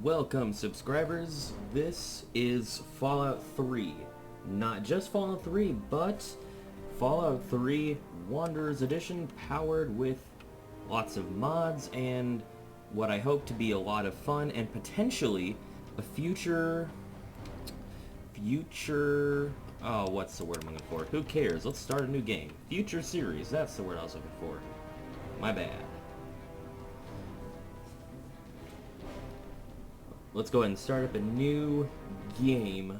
Welcome, subscribers. This is Fallout 3. Not just Fallout 3, but Fallout 3 Wanderers Edition, powered with lots of mods and what I hope to be a lot of fun and potentially a future... Oh, what's the word I'm looking for? Who cares? Let's start a new game. Future series, that's the word I was looking for. My bad. Let's go ahead and start up a new game.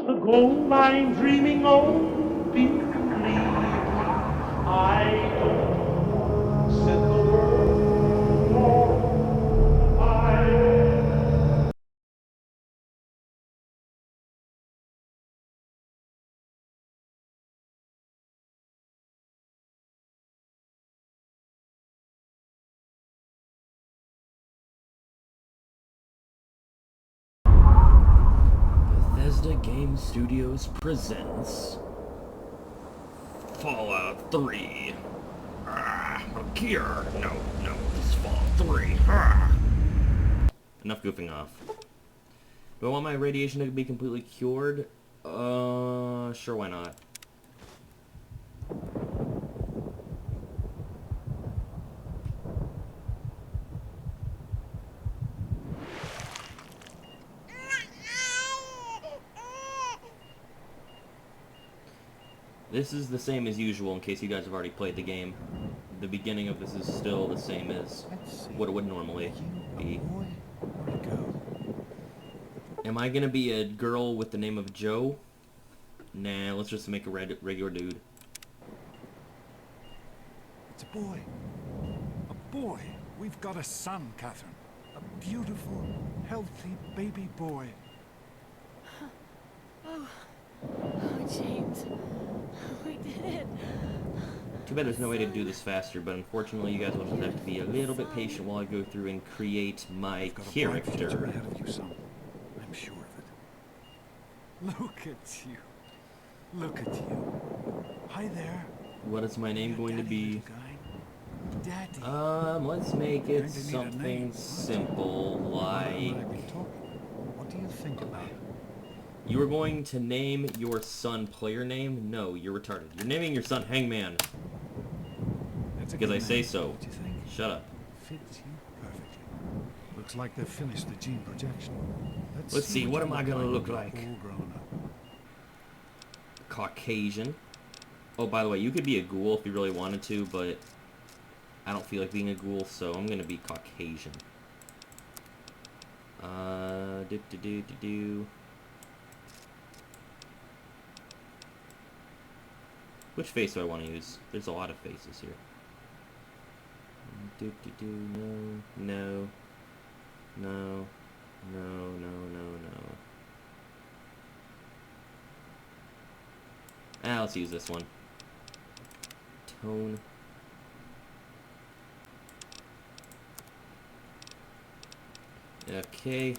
The goal I'm dreaming of being complete. I don't set the world on fire. Bethesda Game Studios presents Fallout 3. Here. No, this is Fallout 3. Enough goofing off. Do I want my radiation to be completely cured? Sure, why not? This is the same as usual in case you guys have already played the game. The beginning of this is still the same as what it would normally be. Am I gonna be a girl with the name of Joe? Nah, let's just make a regular dude. It's a boy. A boy. We've got a son, Catherine. A beautiful, healthy baby boy. Oh, James. We did it. Too bad there's no way to do this faster, but unfortunately you guys will just have to be a little bit patient while I go through and create my character. You've got a bright future ahead of you, son. I'm sure of it. Look at you. Look at you. Hi there. What is my name going to be? Daddy. Let's make it something simple, like... What do you think about it? You were going to name your son player name? No, you're retarded. You're naming your son Hangman. Because I say so. What do you think? Shut up. Fits you perfectly. Looks like they've finished the gene projection. Let's see, what am I gonna look like? All grown up. Caucasian. Oh, by the way, you could be a ghoul if you really wanted to, but I don't feel like being a ghoul, so I'm gonna be Caucasian. Which face do I want to use? There's a lot of faces here. No. Let's use this one. Tone. Okay.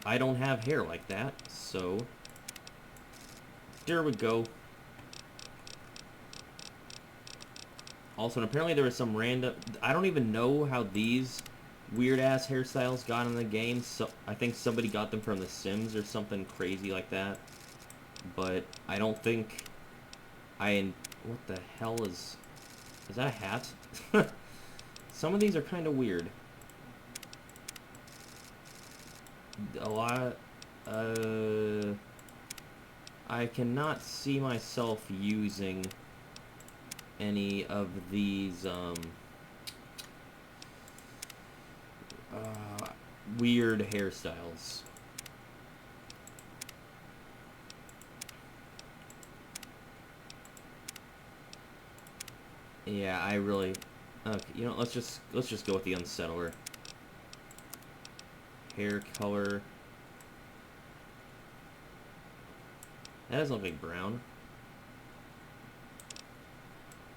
I don't have hair like that, so there we go. Also, and apparently there was some random... I don't even know how these weird-ass hairstyles got in the game. So I think somebody got them from The Sims or something crazy like that. But I don't think what the hell is that a hat? Some of these are kind of weird. A lot, I cannot see myself using any of these, weird hairstyles. Yeah, I really... Okay, you know, let's just go with the unsettler. Hair color. That doesn't look like brown.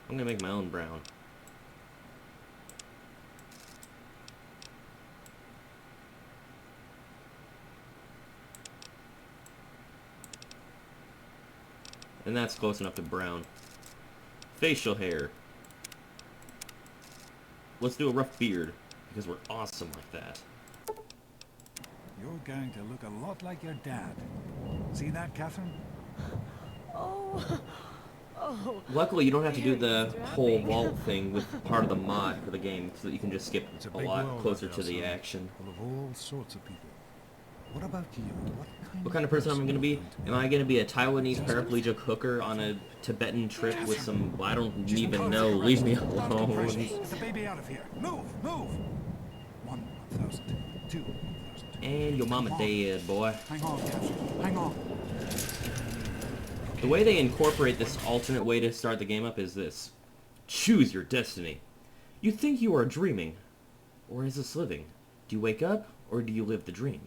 I'm gonna make my own brown. And that's close enough to brown. Facial hair. Let's do a rough beard, because we're awesome like that. You're going to look a lot like your dad. See that, Catherine? Oh. Oh. Luckily, you don't have to do the Very whole strapping. vault thing with part of the mod for the game, so that you can just skip It's a a big lot world closer out to there, the son, action. full of all sorts of people. What about you? What kind of person am I going to be? Am I going to be a Taiwanese paraplegic hooker on a Tibetan trip with some... I don't even know. Leave me alone. Get the baby out of here. Move, move. 1,000, 2,000. And your mama dead, boy. Hang on, Catherine. Hang on. The way they incorporate this alternate way to start the game up is this. Choose your destiny. You think you are dreaming, or is this living? Do you wake up, or do you live the dream?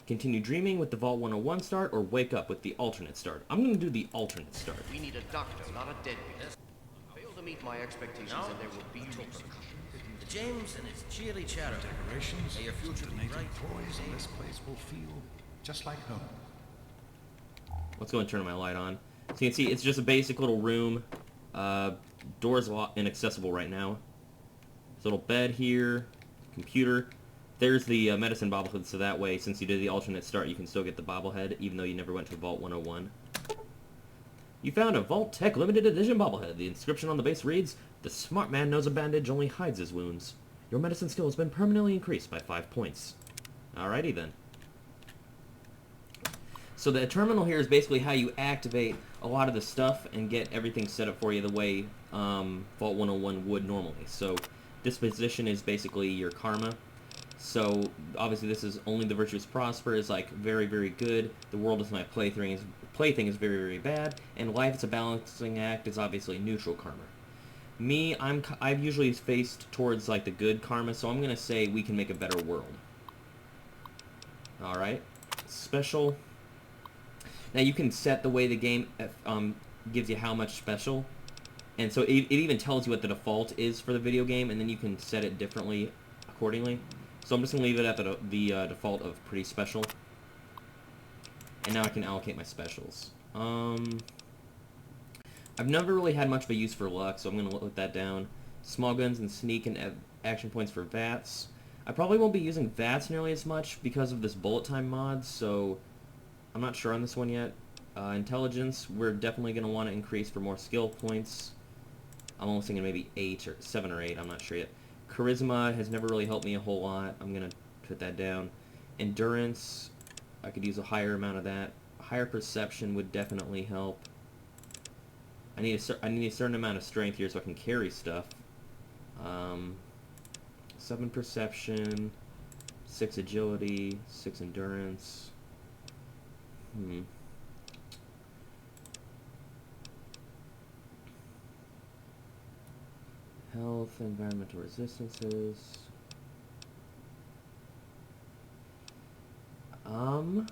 Continue dreaming with the Vault 101 start, or wake up with the alternate start. I'm going to do the alternate start. We need a doctor, not a deadbeat. Fail to meet my expectations and there will be repercussions. The James and his cheerly chatter. Decorations, May your future be native bright. toys, and this place will feel just like home. Let's go and turn my light on. So you can see it's just a basic little room. Doors inaccessible right now. There's a little bed here, computer. There's the medicine bobblehead, so that way, since you did the alternate start, you can still get the bobblehead, even though you never went to Vault 101. You found a Vault Tech limited edition bobblehead. The inscription on the base reads, "The smart man knows a bandage only hides his wounds. Your medicine skill has been permanently increased by 5 points." Alrighty then. So the terminal here is basically how you activate a lot of the stuff and get everything set up for you the way Vault 101 would normally. So disposition is basically your karma. So obviously this is only the virtuous prosper is like very, very good. The world is my plaything is very, very bad. And life is a balancing act is obviously neutral karma. Me, I've usually faced towards like the good karma, so I'm gonna say we can make a better world. Alright. Special. Now you can set the way the game gives you how much special. And so it even tells you what the default is for the video game, and then you can set it differently accordingly. So I'm just going to leave it at the default of pretty special. And now I can allocate my specials. I've never really had much of a use for luck, so I'm going to let that down. Small guns and sneak and action points for VATS. I probably won't be using VATS nearly as much because of this bullet time mod, so I'm not sure on this one yet. Intelligence, we're definitely going to want to increase for more skill points. I'm almost thinking maybe 8 or 7 or 8, I'm not sure yet. Charisma has never really helped me a whole lot. I'm going to put that down. Endurance, I could use a higher amount of that. Higher perception would definitely help. I need a certain amount of strength here so I can carry stuff. 7 perception, 6 agility, 6 endurance. Health, environmental resistances. What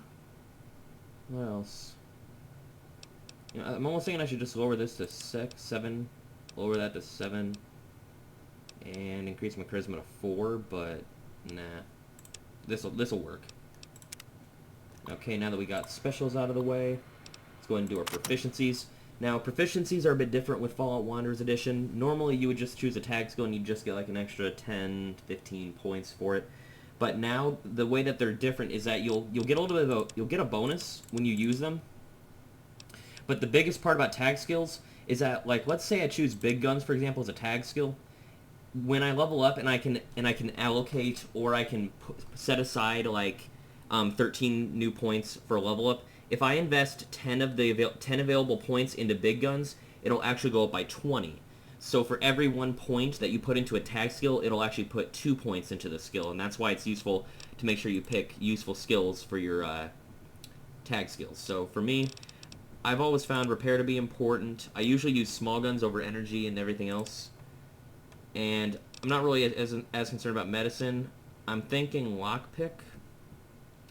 else? You know, I'm almost thinking I should just lower this to 7, lower that to 7, and increase my charisma to 4, but nah. This'll work. Okay, now that we got specials out of the way, let's go ahead and do our proficiencies. Now, proficiencies are a bit different with Fallout Wanderers Edition. Normally, you would just choose a tag skill and you just get like an extra 10 to 15 points for it. But now, the way that they're different is that you'll get a little bit of you'll get a bonus when you use them. But the biggest part about tag skills is that, like, let's say I choose big guns, for example, as a tag skill. When I level up and I can allocate, or I can set aside like 13 new points for a level up. If I invest 10 available points into big guns, it'll actually go up by 20. So for every 1 point that you put into a tag skill, it'll actually put 2 points into the skill, and that's why it's useful to make sure you pick useful skills for your tag skills. So for me, I've always found repair to be important. I usually use small guns over energy and everything else. And I'm not really as concerned about medicine. I'm thinking lockpick.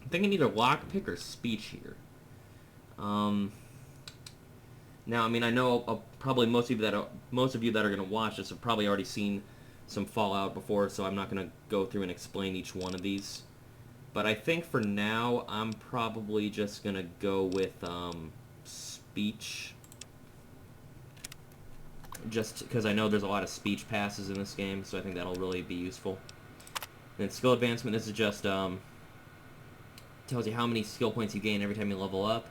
I'm thinking either lockpick or speech here. Now, I mean, I know probably most of you that are going to watch this have probably already seen some Fallout before, so I'm not going to go through and explain each one of these. But I think for now, I'm probably just going to go with speech. Just because I know there's a lot of speech passes in this game, so I think that'll really be useful. And then skill advancement, this is just tells you how many skill points you gain every time you level up.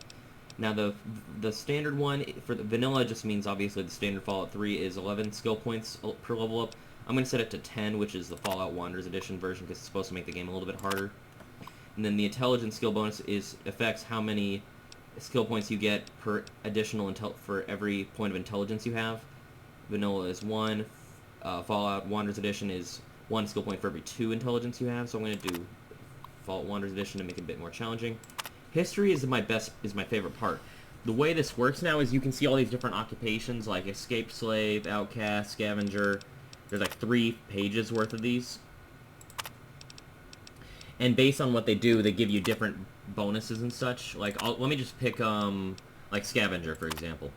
Now the standard one for the vanilla just means obviously the standard Fallout 3 is 11 skill points per level up. I'm going to set it to 10, which is the Fallout Wanderers Edition version, because it's supposed to make the game a little bit harder. And then the intelligence skill bonus affects how many skill points you get per additional for every point of intelligence you have. Vanilla is 1. Fallout Wanderers Edition is 1 skill point for every 2 intelligence you have. So I'm going to do Fallout Wanderers Edition to make it a bit more challenging. History is my favorite part. The way this works now is you can see all these different occupations like escaped slave, outcast, scavenger. There's like 3 pages worth of these. And based on what they do, they give you different bonuses and such. Like, let me just pick like scavenger, for example.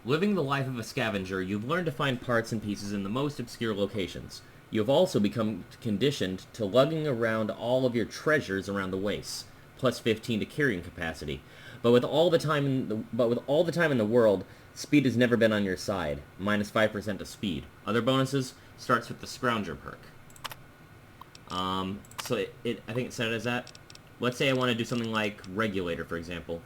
Living the life of a scavenger, you've learned to find parts and pieces in the most obscure locations. You have also become conditioned to lugging around all of your treasures around the waist, plus 15 to carrying capacity. But with all the time in the world, speed has never been on your side, minus 5% to speed. Other bonuses starts with the Scrounger perk. So I think it set it as that. Let's say I want to do something like Regulator, for example.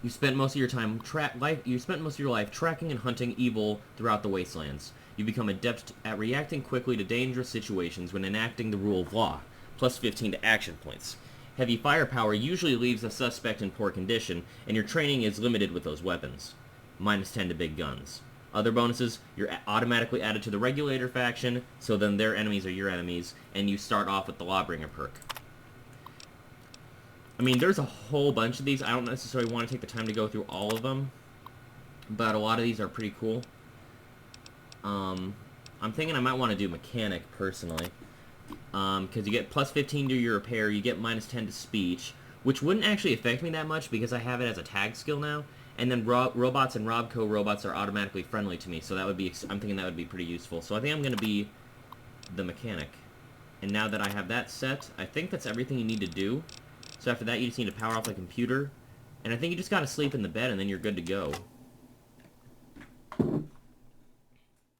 You spent most of your life tracking and hunting evil throughout the wastelands. You become adept at reacting quickly to dangerous situations when enacting the rule of law, plus 15 to action points. Heavy firepower usually leaves a suspect in poor condition, and your training is limited with those weapons, minus 10 to big guns. Other bonuses, you're automatically added to the Regulator faction, so then their enemies are your enemies, and you start off with the Lawbringer perk. I mean, there's a whole bunch of these. I don't necessarily want to take the time to go through all of them, but a lot of these are pretty cool. I'm thinking I might want to do Mechanic, personally, because you get plus 15 to your repair, you get minus 10 to speech, which wouldn't actually affect me that much because I have it as a tag skill now, and then robots and Robco robots are automatically friendly to me, so that would be, I'm thinking that would be pretty useful. So I think I'm going to be the Mechanic. And now that I have that set, I think that's everything you need to do. So after that, you just need to power off the computer, and I think you just gotta sleep in the bed, and then you're good to go.